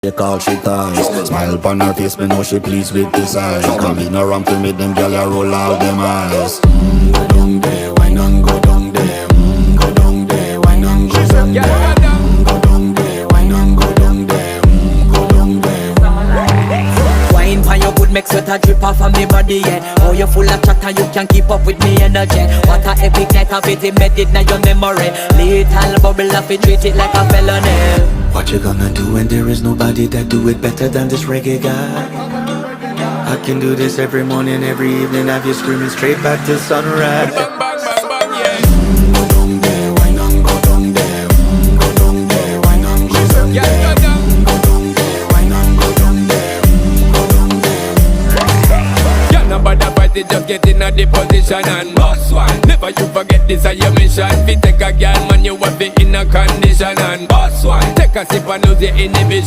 They call she ties. Smile upon her face, me know she pleased with this eyes. Come in around to me, them gyal a roll out them eyes. Go down there, why not go down there? Go down there, why not go down there? Go down there, why not go down there? Go down there. Wine pan your good, make sweat a drip off of me body, yeah. Oh, you full of chatter, you can keep up with me energy. What a epic night of it, embedded in your memory. Little bubble of it, treat it like a felony. What you gonna do when there is nobody that do it better than this reggae guy? I can do this every morning, every evening, have you screaming straight back to sunrise. Bang, bang, bang, bang, yeah. Go down there, why not go down there? Go down there, why not go down there? Yeah, go down. Go down there, why not go down there? Go down there. Yeah, nobody fight it, just get in a the position and boss one. Never you forget this is your mission. Fi take a girl, man, you have it in a condition and boss one. Take a sip and lose your inhibition.